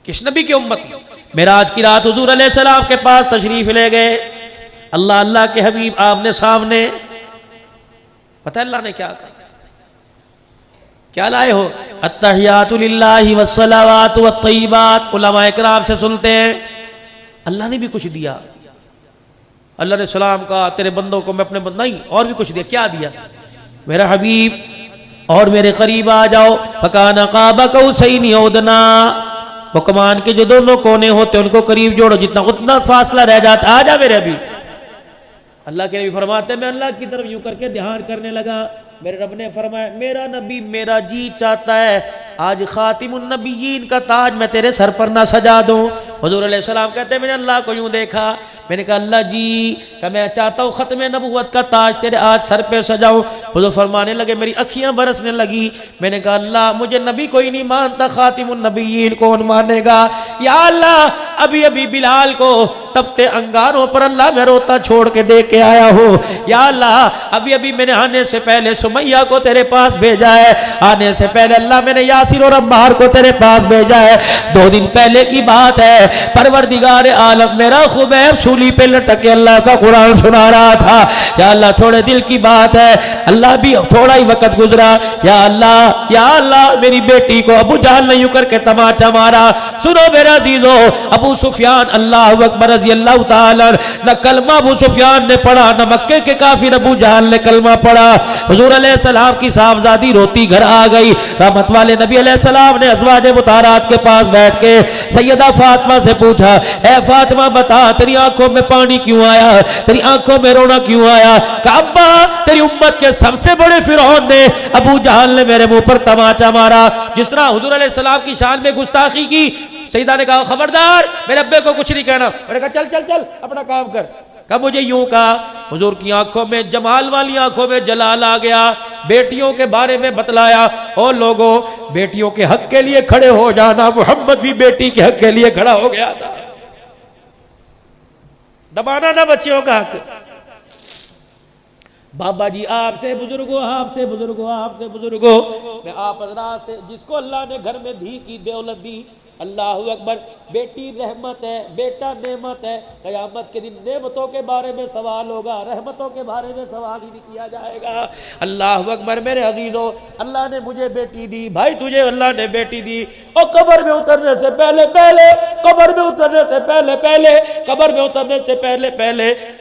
کس نبی کی امتی؟ معراج کی رات حضور علیہ السلام کے پاس تشریف لے گئے، اللہ کے حبیب آمنے سامنے، پتہ اللہ نے کیا کہا؟ کیا لائے ہو؟ التحیات للہ والصلوات والطیبات۔ علماء اکرام سے سنتے ہیں اللہ نے بھی کچھ دیا، اللہ نے سلام کہا تیرے بندوں کو میں اپنے نہیں، اور بھی کچھ دیا۔ کیا دیا؟ میرا حبیب اور میرے قریب آ جاؤ، فکان قاب قوسین او ادنی، وہ کمان کے جو دونوں کونے ہوتے ان کو قریب جوڑو، جتنا اتنا فاصلہ رہ جاتا آ جا میرے حبیب۔ اللہ کے نبی فرماتے ہیں میں اللہ کی طرف یوں کر کے دھیان کرنے لگا، میرے رب نے فرمایا میرا نبی میرا جی چاہتا ہے آج خاتم النبیین کا تاج میں تیرے سر پر نہ سجا دوں۔ حضور علیہ السلام کہتے ہیں میں نے اللہ کو یوں دیکھا، میں نے کہا اللہ جی کہ میں چاہتا ہوں ختم نبوت کا تاج تیرے آج سر پہ سجاؤں۔ حضور فرمانے لگے میری اکھیاں برسنے لگی، میں نے کہا اللہ مجھے نبی کوئی نہیں مانتا، خاتم النبیین کون مانے گا؟ یا اللہ ابھی ابھی بلال کو تپتے انگاروں پر اللہ میں روتا چھوڑ کے دے کے آیا ہوں، یا اللہ ابھی ابھی میں نے آنے سے پہلے سمیہ کو تیرے پاس بھیجا ہے، آنے سے پہلے اللہ میں نے یاسر اور عمار کو تیرے پاس بھیجا ہے۔ 2 دن پہلے کی بات ہے، پروردگار عالم میرا خبیب سولی پہ لٹک کے اللہ کا قرآن سنا رہا تھا، یا اللہ تھوڑے دل کی بات ہے، اللہ بھی تھوڑا ہی وقت گزرا، یا اللہ میری بیٹی کو ابو جہل نے یوں کر کے تماچا مارا۔ سنو میرے عزیزو، ابو سفیان اللہ اکبر رضی اللہ تعالی نہ کلمہ ابو سفیان نے پڑھا، نہ مکے کے کافر ابو جہل نے کلمہ پڑھا۔ حضور علیہ السلام کی صاحبزادی روتی گھر آ گئی، رحمت والے نبی علیہ السلام نے ازواج مطہرات کے پاس بیٹھ کے سیدہ فاطمہ سے پوچھا، اے فاطمہ بتا تیری آنکھوں میں پانی کیوں آیا، تیری آنکھوں میں رونا کیوں آیا؟ کہ ابا تیری امت کے سب سے بڑے فرعون نے ابو جہل نے میرے منہ پر تماچا مارا۔ جس طرح حضور علیہ السلام کی شان میں گستاخی کی، سیدہ نے کہا خبردار میرے ابے کو کچھ نہیں کہنا۔ میں نے کہا چل اپنا کام کر۔ کہا مجھے یوں کہا، حضور کی آنکھوں میں جمال والی آنکھوں میں جلال آ گیا، بیٹیوں کے بارے میں بتلایا، اور لوگوں بیٹیوں کے حق کے لیے کھڑے ہو جانا، محمد بھی بیٹی کے حق کے لیے کھڑا ہو گیا تھا، دبانا نہ بچیوں کا حق۔ بابا جی آپ سے بزرگوں، میں آپ حضرات سے، جس کو اللہ نے گھر میں دھی کی دولت دی، اللہ اکبر، بیٹی رحمت ہے، بیٹا نعمت ہے، قیامت کے دن نعمتوں کے بارے میں سوال ہوگا، رحمتوں کے بارے میں سوال ہی نہیں کیا جائے گا۔ اللہ اکبر میرے عزیزو، اللہ نے مجھے بیٹی دی، بھائی تجھے اللہ نے بیٹی دی، اور قبر میں اترنے سے پہلے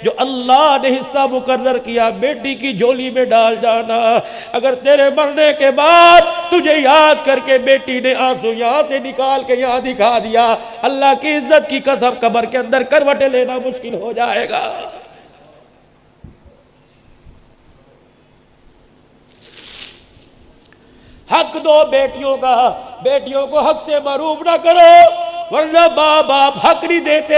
جو اللہ نے حصہ مقرر کیا بیٹی کی جھولی میں ڈال جانا۔ اگر تیرے مرنے کے بعد تجھے یاد کر کے بیٹی نے آنسو یہاں سے نکال کے یہاں دکھا دیا، اللہ کی عزت کی قسم قبر کے اندر کروٹیں لینا مشکل ہو جائے گا۔ حق دو بیٹیوں کا، بیٹیوں کو حق سے محروم نہ کرو، ورنہ باپ حق نہیں دیتے،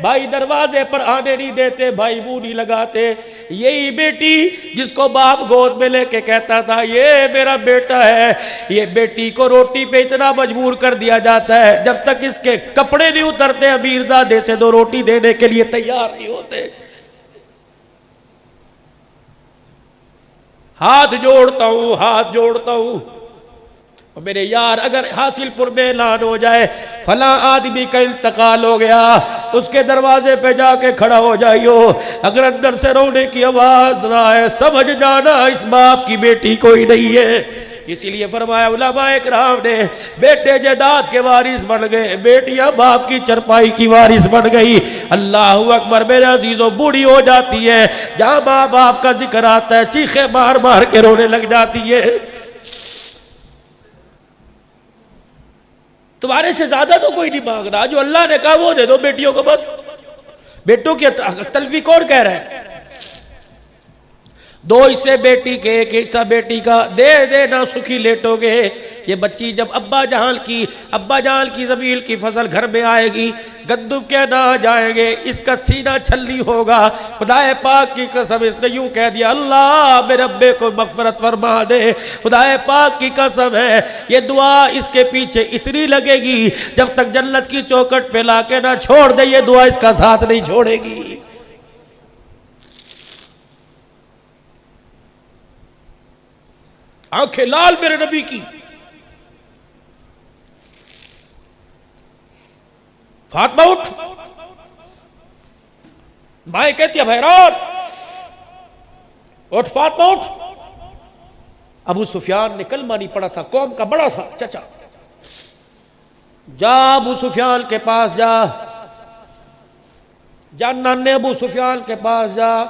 بھائی دروازے پر آنے نہیں دیتے، بھائی منہ نہیں لگاتے۔ یہی بیٹی جس کو باپ گود میں لے کے کہتا تھا یہ میرا بیٹا ہے، یہ بیٹی کو روٹی پہ اتنا مجبور کر دیا جاتا ہے جب تک اس کے کپڑے نہیں اترتے امیرزادے سے 2 روٹی دینے کے لیے تیار نہیں ہوتے۔ ہاتھ جوڑتا ہوں اور میرے یار، اگر حاصل پور میں اعلان ہو جائے فلاں آدمی کا انتقال ہو گیا، اس کے دروازے پہ جا کے کھڑا ہو جائیو، اگر اندر سے رونے کی آواز نہ آئے سمجھ جانا اس باپ کی بیٹی کوئی نہیں ہے۔ اسی لیے فرمایا علماء اکرام نے بیٹے جائیداد کے وارث بن گئے، بیٹیاں باپ کی چرپائی کی وارث بن گئی۔ اللہ اکبر میرے عزیزوں، بوڑھی ہو جاتی ہے، جہاں ماں باپ کا ذکر آتا ہے چیخے مار مار کے رونے لگ جاتی ہے۔ تمہارے سے زیادہ تو کوئی نہیں مانگ رہا، جو اللہ نے کہا وہ دے دو بیٹیوں کو بس۔ بیٹوں کی تلفی کون کہہ رہا ہے؟ 2 حصے بیٹی کے، 1 حصہ بیٹی کا، دے نہ سکھی لیٹو گے۔ یہ بچی جب ابا جان کی زمین کی فصل گھر میں آئے گی، گندم کے نہ جائیں گے، اس کا سینہ چھلی ہوگا۔ خدا پاک کی قسم اس نے یوں کہہ دیا اللہ میرے ابے کو مغفرت فرما دے، خدا پاک کی قسم ہے یہ دعا اس کے پیچھے اتنی لگے گی جب تک جنت کی چوکٹ پہ لا کے نہ چھوڑ دے، یہ دعا اس کا ساتھ نہیں چھوڑے گی۔ آنکھیں لال میرے نبی کی، فاطمہ اٹھ، مائیں کہتی ہے بہران اٹھ فاطمہ اٹھ. ابو سفیان نے کلمہ نہیں پڑھا تھا، قوم کا بڑا تھا چچا. جا ابو سفیان کے پاس جا نانے ابو سفیان کے پاس جا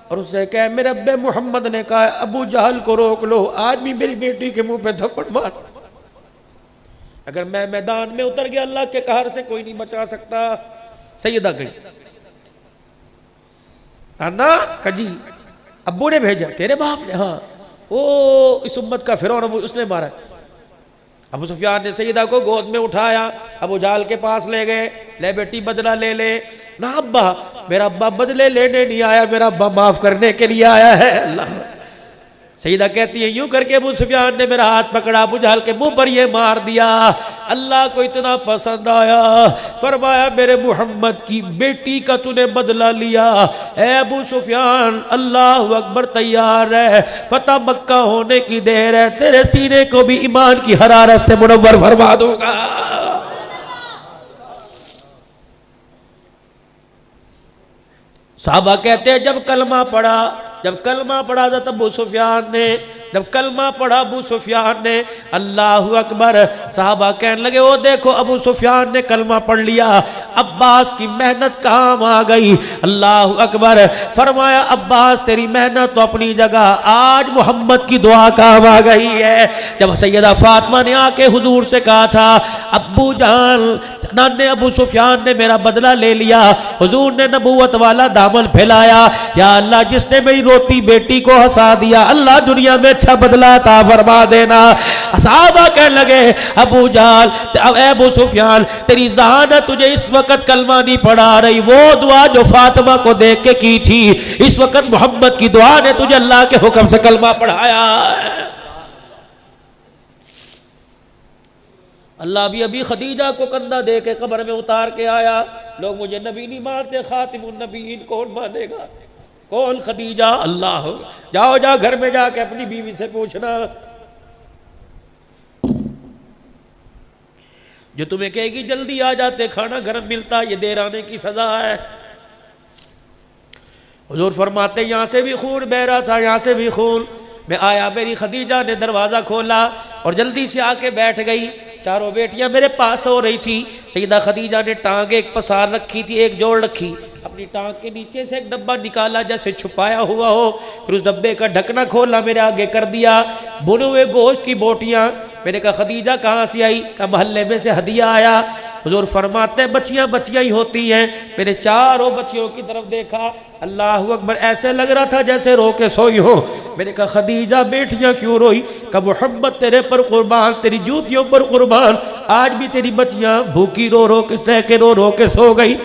اور اس سے کہے میرے ابے محمد نے کہا ابو جہل کو روک لو، آج بھی میری بیٹی کے منہ پہ تھپڑ مار. اگر میں میدان میں اتر گیا اللہ کے قہر سے کوئی نہیں بچا سکتا. سیدہ گئی، نانا کجی ابو نے بھیجا، تیرے باپ نے؟ ہاں. او اس امت کا فرعون ابو، اس نے مارا. ابو سفیان نے سیدہ کو گود میں اٹھایا، ابو جہل کے پاس لے گئے. لے بیٹی بدلہ لے لے. نہ ابا، میرا ابا بدلے لینے نہیں آیا، میرا ابا معاف کرنے کے لیے آیا ہے. اللہ. سیدہ کہتی ہے یوں کر کے ابو سفیان نے میرا ہاتھ پکڑا، ابو جہل کے منہ پر یہ مار دیا. اللہ کو اتنا پسند آیا، فرمایا میرے محمد کی بیٹی کا تو نے بدلہ لیا. اے ابو سفیان اللہ اکبر، تیار ہے، فتح مکہ ہونے کی دیر ہے، تیرے سینے کو بھی ایمان کی حرارت سے منور فرما دوں گا. صحابہ کہتے ہیں جب کلمہ پڑھا حضرت ابو سفیان نے، جب کلمہ پڑھا ابو سفیان نے، اللہ اکبر، صحابہ کہنے لگے وہ دیکھو ابو سفیان نے کلمہ پڑھ لیا، عباس کی محنت کام آ گئی. اللہ اکبر. فرمایا عباس تیری محنت تو اپنی جگہ، آج محمد کی دعا کام آ گئی ہے. جب سیدہ فاطمہ نے آ کے حضور سے کہا تھا ابو جان نانے ابو سفیان نے میرا بدلہ لے لیا، حضور نے نبوت والا دامن پھیلایا، یا اللہ جس نے میری روتی بیٹی کو ہنسا دیا، اللہ دنیا میں اچھا بدلہ عطا فرما دینا. صحابہ کہنے لگے ابو جہل، اے ابو سفیان تیری ذہانت تجھے اس وقت کلمہ نہیں پڑھا رہی، وہ دعا جو فاطمہ کو دیکھ کے کی تھی، اس وقت محمد کی دعا نے تجھے اللہ کے حکم سے کلمہ پڑھایا. اللہ بھی ابھی خدیجہ کو کندھا دے کے قبر میں اتار کے آیا. لوگ مجھے نبی نہیں مانتے، خاتم النبیین کون مانے گا؟ کون؟ خدیجہ. اللہ. جاؤ گھر میں جا کے اپنی بیوی سے پوچھنا، جو تمہیں کہے گی جلدی آ جاتے کھانا گرم ملتا، یہ دیر آنے کی سزا ہے. حضور فرماتے یہاں سے بھی خون بہ رہا تھا، یہاں سے بھی خون. میں آیا، میری خدیجہ نے دروازہ کھولا اور جلدی سے آ کے بیٹھ گئی. چاروں بیٹیاں میرے پاس ہو رہی تھی. سیدہ خدیجہ نے ٹانگ ایک پسار رکھی تھی، ایک جوڑ رکھی، اپنی ٹانگ کے نیچے سے ایک ڈبہ نکالا جیسے چھپایا ہوا ہو، پھر اس ڈبے کا ڈھکنا کھولا میرے آگے کر دیا. بھنے ہوئے گوشت کی بوٹیاں. میں نے کہا خدیجہ کہاں سے آئی؟ کہا محلے میں سے ہدیہ آیا. حضور فرماتے بچیاں بچیاں ہی ہوتی ہیں. میں نے چاروں بچیوں کی طرف دیکھا، اللہ اکبر، ایسے لگ رہا تھا جیسے رو کے سوئی ہو. میں نے کہا خدیجہ بیٹیاں کیوں روئی؟ کہا محمد تیرے پر قربان، تیری جوتیوں پر قربان، آج بھی تیری بچیاں بھوکی رو کے سو گئی.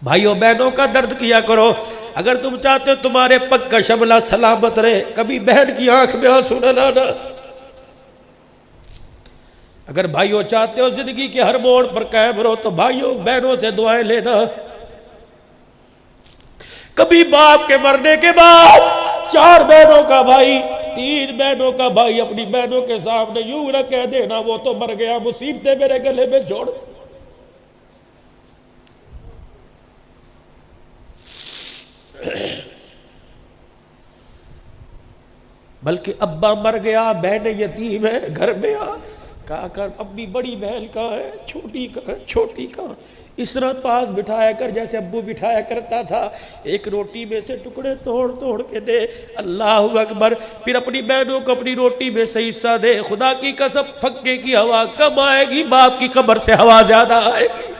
بھائیوں بہنوں کا درد کیا کرو. اگر تم چاہتے ہو تمہارے پگ کا شملہ سلامت رہے، کبھی بہن کی آنکھ میں آنسو نہ لانا. اگر بھائیوں چاہتے ہو زندگی کے ہر موڑ پر قائم رہو تو بھائیوں بہنوں سے دعائیں لینا. کبھی باپ کے مرنے کے بعد 4 بہنوں کا بھائی، 3 بہنوں کا بھائی اپنی بہنوں کے سامنے یوں نہ کہہ دینا وہ تو مر گیا، مصیبتیں میرے گلے میں جوڑ. بلکہ ابا مر گیا، بہن یتیم ہے، گھر میں آ کہا کر اپنی بڑی بہن کہاں ہے، چھوٹی کہاں ہے، چھوٹی کہاں. اس طرح پاس بٹھایا کر جیسے ابو بٹھایا کرتا تھا. ایک روٹی میں سے ٹکڑے توڑ کے دے. اللہ اکبر. پھر اپنی بہنوں کو اپنی روٹی میں سے حصہ دے. خدا کی قسم پھکے کی ہوا کم آئے گی، باپ کی قبر سے ہوا زیادہ آئے گی.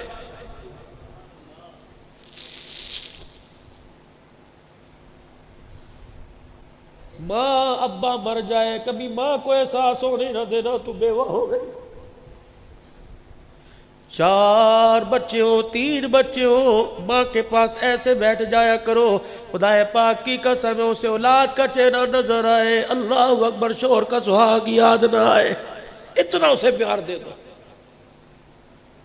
ماں ابا مر جائے، کبھی ماں کو احساس ہونے نہ دینا تو بیوہ ہو گئی. 4 بچے ہو، 3 بچے ہو، ماں کے پاس ایسے بیٹھ جایا کرو خدا پاک کی قسم ہے اسے اولاد کا چہرہ نظر آئے، اللہ اکبر، شوہر کا سہاگ یاد نہ آئے، اتنا اسے پیار دے دو.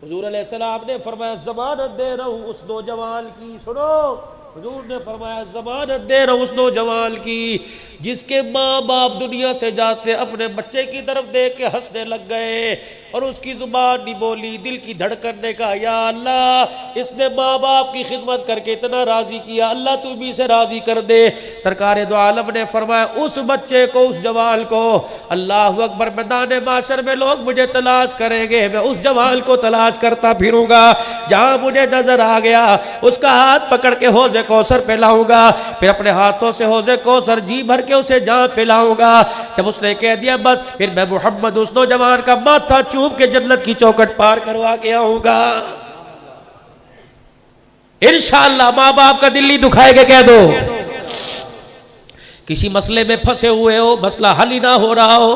حضور علیہ السلام نے فرمایا ضمانت دے رہا ہوں اس نوجوان کی، سنو حضور نے فرمایا ضمانت دے رہا ہوں اس نوجوان کی جس کے ماں باپ دنیا سے جاتے اپنے بچے کی طرف دیکھ کے ہنسنے لگ گئے اور اس کی زبان نہیں بولی، دل کی دھڑکن نے کہا یا اللہ اس نے ماں باپ کی خدمت کر کے اتنا راضی کیا، اللہ تو بھی اسے راضی کر دے۔ سرکار دو عالم نے فرمایا اس بچے کو، اس جوان کو، اللہ اکبر، میدان معاشر میں لوگ مجھے تلاش کریں گے، میں اس جوان کو تلاش کرتا پھروں گا، جہاں مجھے نظر آ گیا اس کا ہاتھ پکڑ کے حوض کوثر پلاؤں گا، پھر اپنے ہاتھوں سے حوض کوثر جی بھر کے اسے جام پلاؤں گا۔ جب اس نے کہہ دیا بس، پھر میں محمد اس نوجوان کا ماتھا چوم کے جنت کی چوکھٹ پار کروا کے آؤں گا۔ انشاءاللہ ماں باپ کا دل نہیں دکھائے گا، کہہ دو۔ کسی مسئلے میں پھنسے ہوئے ہو، مسئلہ حل ہی نہ ہو رہا ہو،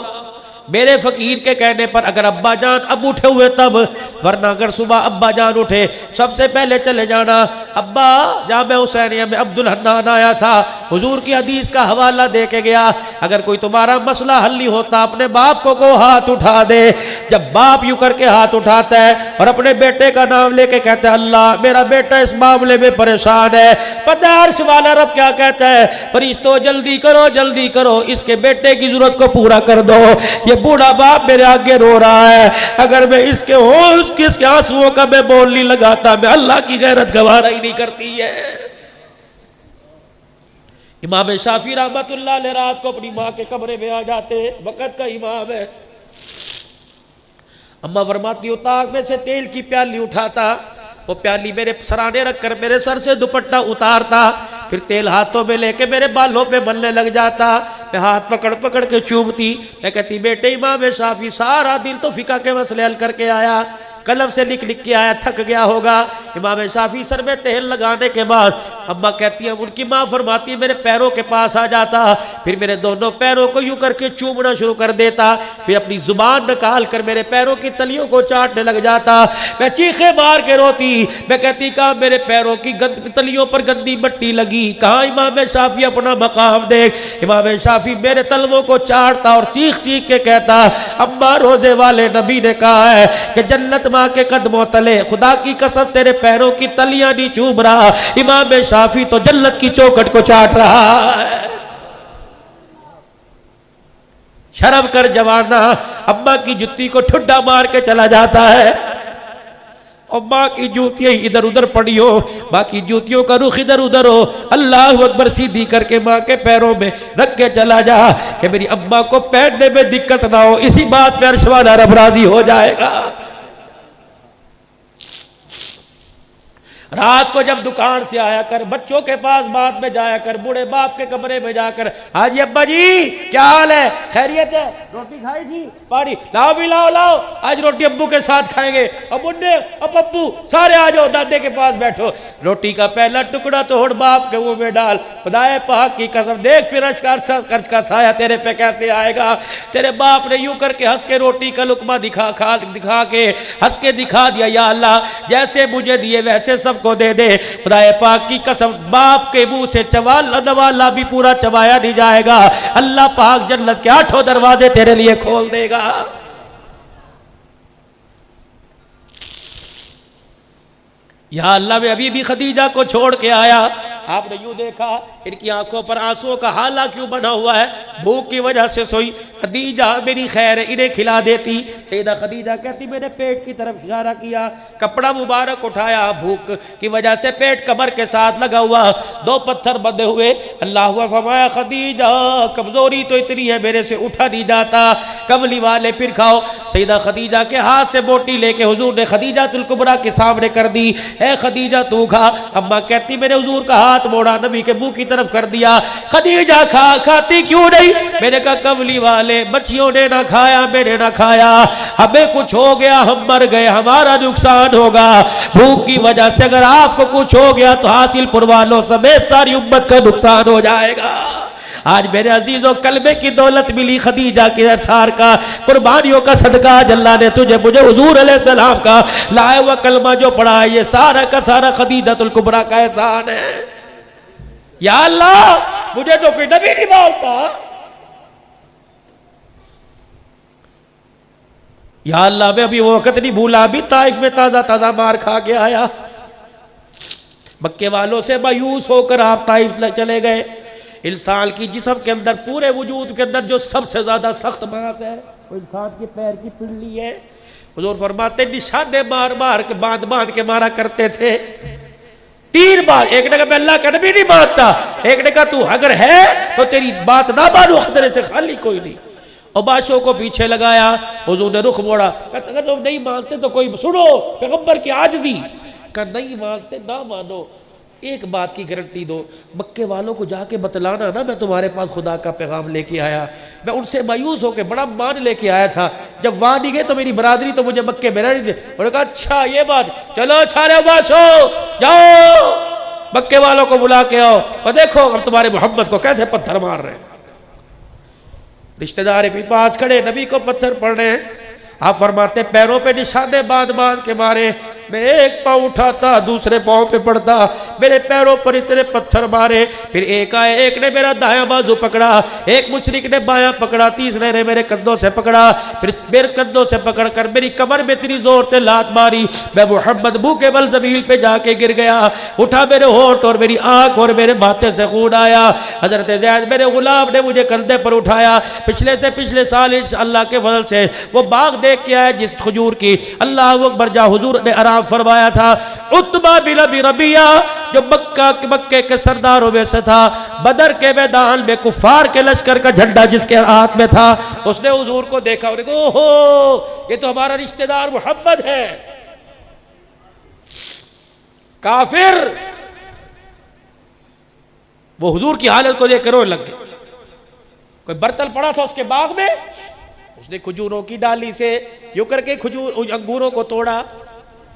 میرے فقیر کے کہنے پر اگر ابا جان اب اٹھے ہوئے تب، ورنہ اگر صبح ابا جان اٹھے سب سے پہلے چلے جانا، ابا جامع حسینیہ میں عبد الحنان آیا تھا، حضور کی حدیث کا حوالہ دے کے گیا، اگر کوئی تمہارا مسئلہ حل نہیں ہوتا اپنے باپ کو ہاتھ اٹھا دے۔ جب باپ یوں کر کے ہاتھ اٹھاتا ہے اور اپنے بیٹے کا نام لے کے کہتا ہے اللہ میرا بیٹا اس معاملے میں پریشان ہے، پتہ ہے عرش والا رب کیا کہتا ہے؟ فرشتوں جلدی کرو جلدی کرو، اس کے بیٹے کی ضرورت کو پورا کر دو، یہ بوڑھا باپ میرے آگے رو رہا ہے، اگر میں اس کے آنسوؤں کا میں بول نہیں لگاتا، میں اللہ کی غیرت گوارا ہی نہیں کرتی ہے۔ امام شافعی رحمت اللہ علیہ رات کو اپنی ماں کے کمرے میں آ جاتے، وقت کا امام ہے، اماں فرماتی ہو تاک میں سے تیل کی پیالی اٹھاتا، وہ پیالی میرے سرانے رکھ کر میرے سر سے دوپٹہ اتارتا، پھر تیل ہاتھوں میں لے کے میرے بالوں پہ ملنے لگ جاتا، میں ہاتھ پکڑ پکڑ کے چومتی، میں کہتی بیٹے امام شافعی سارا دل تو فقہ کے مسئلے حل کر کے آیا، قلم سے لکھ لکھ کے آیا، تھک گیا ہوگا۔ امام شافعی سر میں تیل لگانے کے بعد اماں کہتی ہیں، ان کی ماں فرماتی ہے میرے پیروں کے پاس آ جاتا، پھر میرے دونوں پیروں کو یوں کر کے چومنا شروع کر دیتا، پھر اپنی زبان نکال کر میرے پیروں کی تلیوں کو چاٹنے لگ جاتا، میں چیخے مار کے روتی، میں کہتی کہاں میرے پیروں کی تلیوں پر گندی مٹی لگی، کہاں امام شافعی اپنا مقام دیکھ۔ امام شافعی میرے تلووں کو چاٹتا اور چیخ چیخ کے کہتا اماں روزے والے نبی نے کہا ہے کہ جنت ماں کے قدموں تلے، خدا کی قسم تیرے پیروں کی تلیاں نہیں چوم رہا، امام شافعی تو جنت کی چوکھٹ کو چاٹ رہا ہے۔ شرم کر جوانا، اماں کی جتی کو ٹھڈا مار کے چلا جاتا ہے، اور ماں کی جوتیاں ادھر ادھر پڑی ہو، ماں کی جوتیوں کا رخ ادھر ادھر ہو، اللہ اکبر سیدھی کر کے ماں کے پیروں میں رکھ کے چلا جا کہ میری اماں کو پہننے میں دقت نہ ہو، اسی بات پہ عرش والا رب راضی ہو جائے گا۔ رات کو جب دکان سے آیا کر، بچوں کے پاس بعد میں جایا کر، بوڑھے باپ کے کمرے میں جا کر، حاجی ابا جی کیا حال ہے، خیریت ہے، روٹی کھائی تھی، پانی لاؤ بھی لاؤ، آج روٹی ابو کے ساتھ کھائیں گے، اور بڈھے اور پپو سارے آ جاؤ دادے کے پاس بیٹھو، روٹی کا پہلا ٹکڑا توڑ باپ کے منہ میں ڈال، خدائے پاک کی قسم دیکھ پھر عرش کا سایہ تیرے پہ کیسے آئے گا۔ تیرے باپ نے یوں کر کے ہنس کے روٹی کا لقمہ دکھا کے ہنس کے دکھا دیا، یا اللہ جیسے مجھے دیے ویسے سب کو دے دے۔ خدائے پاک کی قسم باپ کے منہ سے نوالا بھی پورا چبایا نہیں جائے گا، اللہ پاک جنت کے 8 دروازے تیرے لیے کھول دے گا۔ یا اللہ میں ابھی بھی خدیجہ کو چھوڑ کے آیا، آپ نے یوں دیکھا ان کی آنکھوں پر آنسوؤں کا حالہ کیوں بنا ہوا ہے، بھوک کی وجہ سے سوئی، خدیجہ میری خیر ہے انہیں کھلا دیتی۔ سیدہ خدیجہ کہتی میں نے پیٹ کی طرف اشارہ کیا، کپڑا مبارک اٹھایا، بھوک کی وجہ سے پیٹ کمر کے ساتھ لگا ہوا، 2 پتھر بندھے ہوئے، اللہ فرمایا خدیجہ کمزوری تو اتنی ہے میرے سے اٹھا نہیں جاتا، کملی والے پھر کھاؤ۔ سیدہ خدیجہ کے ہاتھ سے بوٹی لے کے حضور نے خدیجہ الکبریٰ کے سامنے کر دی، اے خدیجہ تو کھا۔ اماں کہتی میں نے حضور کا ہاتھ موڑا، نبی کے منہ کی طرف کر دیا، خدیجہ کھاتی کیوں نہیں؟ میں نے کہا کملی والے بچیوں نے نہ کھایا میں نے نہ کھایا، ہمیں کچھ ہو گیا ہم مر گئے ہمارا نقصان ہوگا، بھوک کی وجہ سے اگر آپ کو کچھ ہو گیا تو حاصل پور والوں سمیت ساری امت کا نقصان ہو جائے گا۔ آج میرے عزیزوں کلمے کی دولت ملی، خدیجہ کے اثار کا، قربانیوں کا صدقہ، آج اللہ نے تجھے مجھے حضور علیہ السلام کا لائے ہوا کلمہ جو پڑھا ہے، یہ سارا کا سارا خدیجہ الکبریٰ کا احسان ہے۔ یا اللہ مجھے تو کوئی نبی نہیں بولتا، یا اللہ میں ابھی وہ وقت نہیں بھولا، ابھی طائف میں تازہ مار کھا کے آیا، مکے والوں سے مایوس ہو کر آپ طائف چلے گئے۔ انسان کی جسم کے اندر، پورے وجود کے اندر جو سب سے زیادہ سخت ماس ہے وہ انسان کے پیر کی پنڈلی ہے۔ حضور فرماتے نشانے مار مار کے باندھ کے مارا کرتے تھے۔ 3 بار، ایک نے کہا میں اللہ کا نبی نہیں مانتا، ایک نے کہا تو اگر ہے تو تیری بات نہ مانو، خطرے سے خالی کوئی نہیں۔ اور بادشاہ کو پیچھے لگایا، حضور نے رخ موڑا، کہا اگر تم نہیں مانتے تو کوئی سنو پیغمبر کی عاجزی، کہا نہیں مانتے نہ مانو، ایک بات کی گارنٹی دو، مکے والوں کو جا کے بتلانا نا میں تمہارے پاس خدا کا پیغام لے کے آیا، میں ان سے مایوس ہو کے بڑا مان لے کے آیا تھا، جب وہاں نہیں گئے تو میری برادری تو مجھے مکے میں رہنے دے۔ انہوں نے کہا اچھا یہ بات، چلو چھارے باشو جاؤ مکے والوں کو بلا کے آؤ اور دیکھو ہم تمہارے محمد کو کیسے پتھر مار رہے ہیں۔ رشتہ دار بھی پاس کھڑے، نبی کو پتھر پڑ رہے ہیں، آپ فرماتے پیروں پہ نشانے باندھ کے مارے، میں ایک پاؤں اٹھاتا دوسرے پاؤں پہ پڑتا، میرے پیروں پر اتنے پتھر مارے، پھر ایک آئے، ایک نے میرا دایاں بازو پکڑا، ایک مشرک نے بایاں پکڑا، تیسرے نے میرے کندھوں سے پکڑا، پھر میرے کندھوں سے پکڑ کر میری کمر میں اتنی زور سے لات ماری، میں محمد منہ کے بل زمین پہ جا کے گر گیا، اٹھا میرے ہونٹ اور میری آنکھ اور میرے ماتھے سے خون آیا۔ حضرت زید میرے غلام نے مجھے کندھے پر اٹھایا، پچھلے سال اللہ کے فضل سے وہ باغ دیکھ کے آیا جس کھجور کی اللہ اکبر جا حضور نے آرام فرمایا تھا۔ عتبہ بن ابی ربیعہ جو مکے کے سرداروں میں سے تھا، بدر کے میدان میں کفار کے لشکر کا جھنڈا جس کے ہاتھ میں تھا، اس نے حضور کو دیکھا اور کہا اوہو یہ تو ہمارا رشتہ دار محمد ہے۔ کافر وہ حضور کی حالت کو دیکھ کر رونے لگ گئے۔ کوئی برتن پڑا تھا اس کے باغ میں، اس نے کھجوروں کی ڈالی سے یوں کر کے انگوروں کو توڑا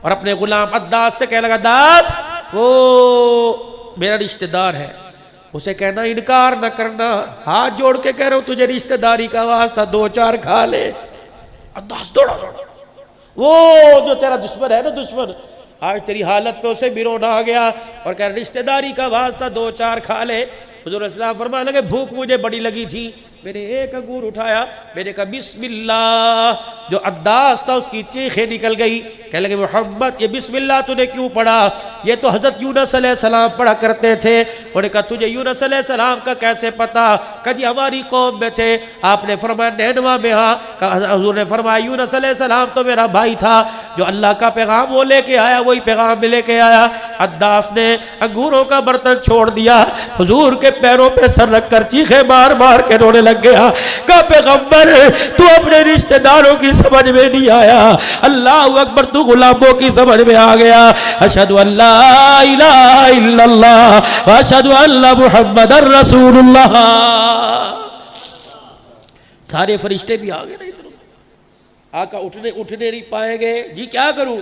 اور اپنے غلام عداس سے کہنے لگا داس وہ میرا رشتہ دار ہے، اسے کہنا انکار نہ کرنا، ہاتھ جوڑ کے کہہ رہا ہوں تجھے رشتہ داری کا واسطہ 2-4 کھا لے۔ عداس دوڑا وہ جو تیرا دشمن ہے نا، دشمن آج تیری حالت پہ اسے بھی رونا آ گیا اور کہہ رہا رشتہ داری کا واسطہ 2-4 کھا لے۔ حضور علیہ السلام فرمانے لگے بھوک مجھے بڑی لگی تھی، میں نے ایک انگور اٹھایا، میں نے کہا بسم اللہ، جو عداس تھا اس کی چیخیں نکل گئی، کہنے لگے محمد یہ بسم اللہ تو نے کیوں پڑھا؟ یہ تو حضرت یونس علیہ السلام پڑھا کرتے تھے۔ انہوں نے کہا تجھے یونس علیہ السلام کا کیسے پتا؟ کہ جی ہماری قوم میں تھے۔ آپ نے فرمایا نینوا میں ہاں؟ حضور نے فرمایا یونس علیہ السلام تو میرا بھائی تھا، جو اللہ کا پیغام وہ لے کے آیا وہی پیغام لے کے آیا۔ عداس نے انگوروں کا برتن چھوڑ دیا، حضور کے پیروں پہ سر رکھ کر چیخے مار مار کے رونے لگ گیا۔ کہا پیغمبر تو اپنے رشتہ داروں کی سمجھ میں نہیں آیا، اللہ اکبر تو غلاموں کی سمجھ میں آ گیا۔ اشہد ان لا الہ الا اللہ واشہد ان محمد رسول اللہ۔ سارے فرشتے بھی آ گئے نا ادھر، آقا اٹھنے نہیں پائیں گے، جی کیا کروں؟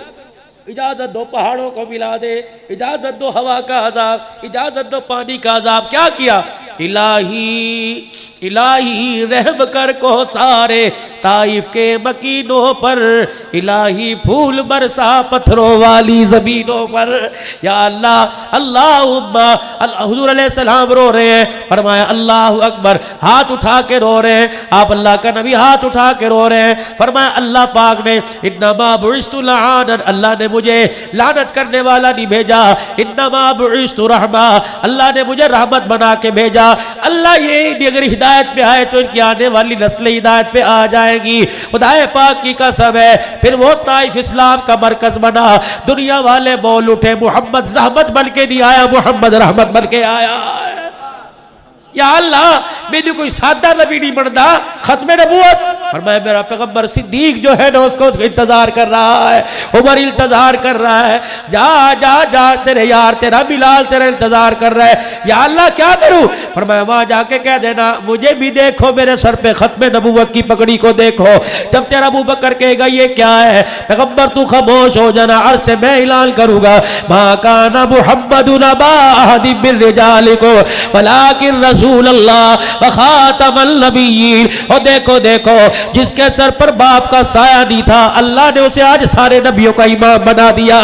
اجازت دو پہاڑوں کو ملا دے، اجازت دو ہوا کا عذاب، اجازت دو پانی کا عذاب۔ کیا کیا؟ الہی الہی رحم کر کو سارے طائف کے مکینوں پر، الہی پھول برسا پتھروں والی زمینوں پر، یا اللہ اللہم۔ حضور علیہ السلام رو رہے ہیں، فرمایا اللہ اکبر، ہاتھ اٹھا کے رو رہے ہیں، آپ اللہ کا نبی ہاتھ اٹھا کے رو رہے ہیں، فرمایا اللہ پاک نے انما بعثت لعانا، اللہ نے مجھے لعنت کرنے والا نہیں بھیجا، انما بعثت رحمہ، اللہ نے مجھے رحمت بنا کے بھیجا۔ اللہ یہ اگر ہدایت پہ آئے تو ان کی آنے والی نسل ہدایت پہ آ جائے گی، خدا پاک کی قسم ہے۔ پھر وہ طائف اسلام کا مرکز بنا، دنیا والے بول اٹھے محمد زحمت بن کے نہیں آیا، محمد رحمت بن کے آیا۔ یا اللہ میری کوئی سادہ نبی نہیں بنتا، ختم نبوت فرمایا میرا پیغمبر صدیق جو ہے نا اس کو انتظار کر رہا ہے، عمر انتظار کر رہا ہے، جا جا جا تیرے یار تیرا بلال تیرا انتظار کر رہا ہے۔ یا اللہ کیا کروں؟ فرمایا وہاں جا کے کہہ دینا مجھے بھی دیکھو، میرے سر پہ ختم نبوت کی پگڑی کو دیکھو۔ جب تیرا ابو بکر کہے گا یہ کیا ہے، پیغمبر تو خاموش ہو جانا، عرض سے میں اعلان کروں گا ما کان محمد نبا احد من رجالکم ولکن رسول اللہ وخاتم النبیین۔ اور دیکھو دیکھو جس کے سر پر باپ کا سایہ نہیں تھا، اللہ نے اسے آج سارے نبیوں کا امام بنا دیا۔